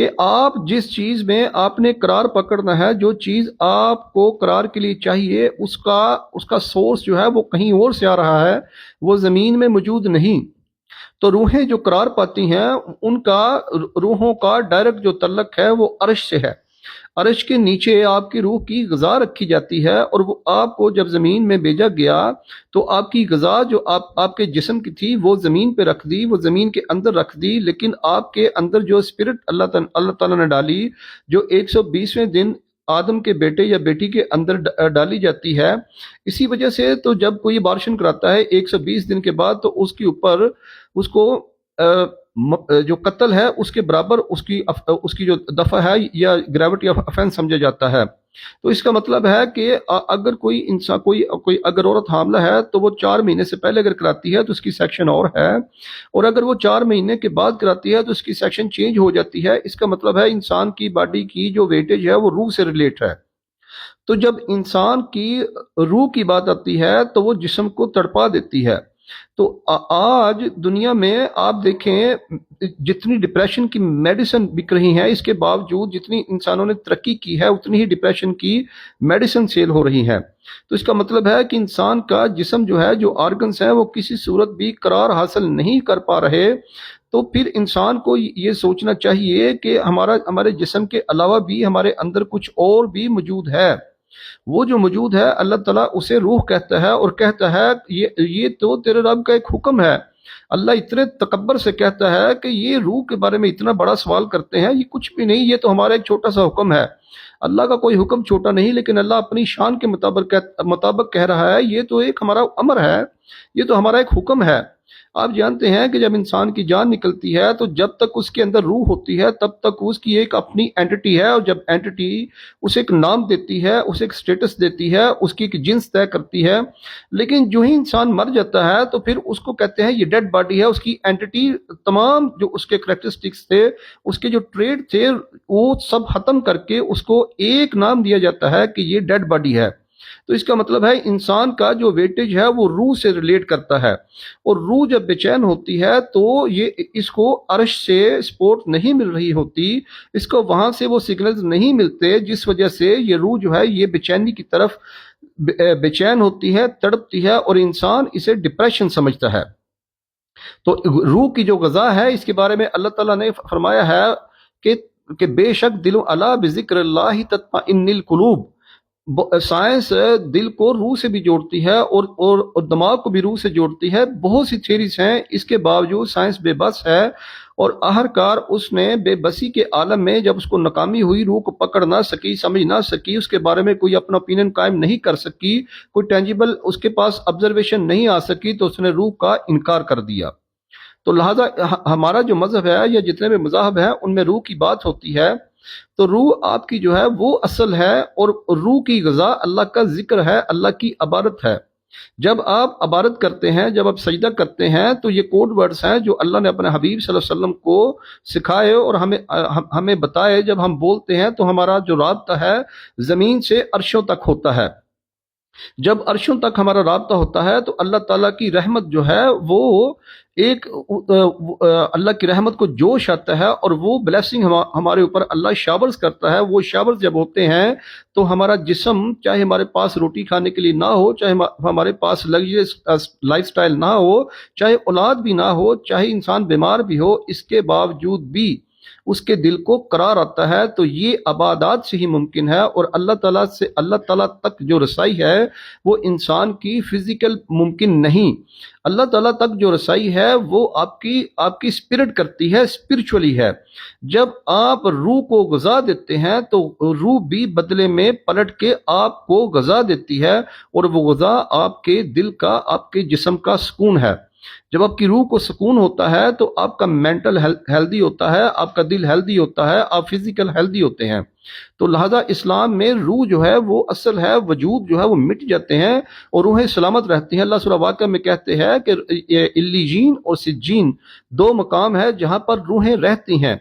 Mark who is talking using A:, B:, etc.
A: کہ آپ جس چیز میں آپ نے قرار پکڑنا ہے، جو چیز آپ کو قرار کے لیے چاہیے، اس کا سورس جو ہے وہ کہیں اور سے آ رہا ہے، وہ زمین میں موجود نہیں۔ تو روحیں جو قرار پاتی ہیں، ان کا روحوں کا ڈائریکٹ جو تعلق ہے وہ عرش سے ہے۔ عرش کے نیچے آپ کی روح کی غذا رکھی جاتی ہے، اور وہ آپ کو جب زمین میں بھیجا گیا تو آپ کی غذا جو آپ کے جسم کی تھی وہ زمین پہ رکھ دی، وہ زمین کے اندر رکھ دی، لیکن آپ کے اندر جو اسپرٹ اللہ تعالیٰ نے ڈالی، جو 120ویں دن آدم کے بیٹے یا بیٹی کے اندر ڈالی جاتی ہے، اسی وجہ سے تو جب کوئی بارشن کراتا ہے 120 دن کے بعد، تو اس کے اوپر اس کو جو قتل ہے اس کے برابر اس کی جو دفعہ ہے یا گریوٹی آف افینس سمجھا جاتا ہے۔ تو اس کا مطلب ہے کہ اگر کوئی انسان کوئی اگر عورت حاملہ ہے تو وہ 4 مہینے سے پہلے اگر کراتی ہے تو اس کی سیکشن اور ہے، اور اگر وہ 4 مہینے کے بعد کراتی ہے تو اس کی سیکشن چینج ہو جاتی ہے۔ اس کا مطلب ہے انسان کی باڈی کی جو ویٹیج ہے وہ روح سے ریلیٹ ہے۔ تو جب انسان کی روح کی بات آتی ہے تو وہ جسم کو تڑپا دیتی ہے۔ تو آج دنیا میں آپ دیکھیں جتنی ڈپریشن کی میڈیسن بک رہی ہیں، اس کے باوجود جتنی انسانوں نے ترقی کی ہے اتنی ہی ڈپریشن کی میڈیسن سیل ہو رہی ہیں۔ تو اس کا مطلب ہے کہ انسان کا جسم جو ہے، جو آرگنز ہیں، وہ کسی صورت بھی قرار حاصل نہیں کر پا رہے۔ تو پھر انسان کو یہ سوچنا چاہیے کہ ہمارے جسم کے علاوہ بھی ہمارے اندر کچھ اور بھی موجود ہے۔ وہ جو موجود ہے اللہ تعالیٰ اسے روح کہتا ہے، اور کہتا ہے یہ تو تیرے رب کا ایک حکم ہے۔ اللہ اتنے تکبر سے کہتا ہے کہ یہ روح کے بارے میں اتنا بڑا سوال کرتے ہیں، یہ کچھ بھی نہیں، یہ تو ہمارا ایک چھوٹا سا حکم ہے۔ اللہ کا کوئی حکم چھوٹا نہیں، لیکن اللہ اپنی شان کے مطابق کہہ رہا ہے یہ تو ایک ہمارا امر ہے، یہ تو ہمارا ایک حکم ہے۔ آپ جانتے ہیں کہ جب انسان کی جان نکلتی ہے تو جب تک اس کے اندر روح ہوتی ہے تب تک اس کی ایک اپنی اینٹی ہے، اور جب اینٹی اسے ایک نام دیتی ہے، اسے ایک سٹیٹس دیتی ہے، اس کی ایک جنس طے کرتی ہے۔ لیکن جو ہی انسان مر جاتا ہے تو پھر اس کو کہتے ہیں یہ ڈیڈ باڈی ہے، اس کی اینٹی تمام جو اس کے کریکٹرسٹکس تھے، اس کے جو ٹریٹ تھے، وہ سب ختم کر کے اس کو ایک نام دیا جاتا ہے کہ یہ ڈیڈ باڈی ہے۔ تو اس کا مطلب ہے انسان کا جو ویٹیج ہے وہ روح سے ریلیٹ کرتا ہے، اور روح جب بے چین ہوتی ہے تو یہ اس کو عرش سے سپورٹ نہیں مل رہی ہوتی، اس کو وہاں سے وہ سگنلز نہیں ملتے، جس وجہ سے یہ روح جو ہے یہ بے چینی کی طرف بے چین ہوتی ہے، تڑپتی ہے، اور انسان اسے ڈپریشن سمجھتا ہے۔ تو روح کی جو غذا ہے اس کے بارے میں اللہ تعالیٰ نے فرمایا ہے کہ بے شک دل الا بذکر اللہ تطمئن القلوب۔ سائنس دل کو روح سے بھی جوڑتی ہے، اور دماغ کو بھی روح سے جوڑتی ہے۔ بہت سی تھیریز ہیں، اس کے باوجود سائنس بے بس ہے، اور آخرکار اس نے بے بسی کے عالم میں جب اس کو ناکامی ہوئی، روح کو پکڑ نہ سکی، سمجھ نہ سکی، اس کے بارے میں کوئی اپنا اوپینین قائم نہیں کر سکی، کوئی ٹینجیبل اس کے پاس آبزرویشن نہیں آ سکی، تو اس نے روح کا انکار کر دیا۔ تو لہٰذا ہمارا جو مذہب ہے یا جتنے بھی مذاہب ہیں ان میں روح کی بات ہوتی ہے۔ تو روح آپ کی جو ہے وہ اصل ہے، اور روح کی غذا اللہ کا ذکر ہے، اللہ کی عبادت ہے۔ جب آپ عبادت کرتے ہیں، جب آپ سجدہ کرتے ہیں، تو یہ کوڈ ورڈز ہیں جو اللہ نے اپنے حبیب صلی اللہ علیہ وسلم کو سکھائے اور ہمیں بتائے۔ جب ہم بولتے ہیں تو ہمارا جو رابطہ ہے زمین سے عرشوں تک ہوتا ہے۔ جب عرشوں تک ہمارا رابطہ ہوتا ہے تو اللہ تعالیٰ کی رحمت جو ہے وہ ایک اللہ کی رحمت کو جوش آتا ہے، اور وہ بلیسنگ ہمارے اوپر اللہ شاورز کرتا ہے۔ وہ شاورز جب ہوتے ہیں تو ہمارا جسم، چاہے ہمارے پاس روٹی کھانے کے لیے نہ ہو، چاہے ہمارے پاس لگژریس لائف سٹائل نہ ہو، چاہے اولاد بھی نہ ہو، چاہے انسان بیمار بھی ہو، اس کے باوجود بھی اس کے دل کو قرار آتا ہے۔ تو یہ عبادات سے ہی ممکن ہے، اور اللہ تعالیٰ تک جو رسائی ہے وہ انسان کی فزیکل ممکن نہیں۔ اللہ تعالیٰ تک جو رسائی ہے وہ آپ کی اسپرٹ کرتی ہے، اسپرچولی ہے۔ جب آپ روح کو غذا دیتے ہیں تو روح بھی بدلے میں پلٹ کے آپ کو غذا دیتی ہے، اور وہ غذا آپ کے دل کا، آپ کے جسم کا سکون ہے۔ جب آپ کی روح کو سکون ہوتا ہے تو آپ کا مینٹل ہیلدی ہوتا ہے، آپ کا دل ہیلدی ہوتا ہے، آپ فزیکل ہیلدی ہوتے ہیں۔ تو لہذا اسلام میں روح جو ہے وہ اصل ہے، وجود جو ہے وہ مٹ جاتے ہیں اور روحیں سلامت رہتی ہیں۔ اللہ سورہ واقعہ میں کہتے ہیں کہ علیجین اور سجین 2 مقام ہے جہاں پر روحیں رہتی ہیں۔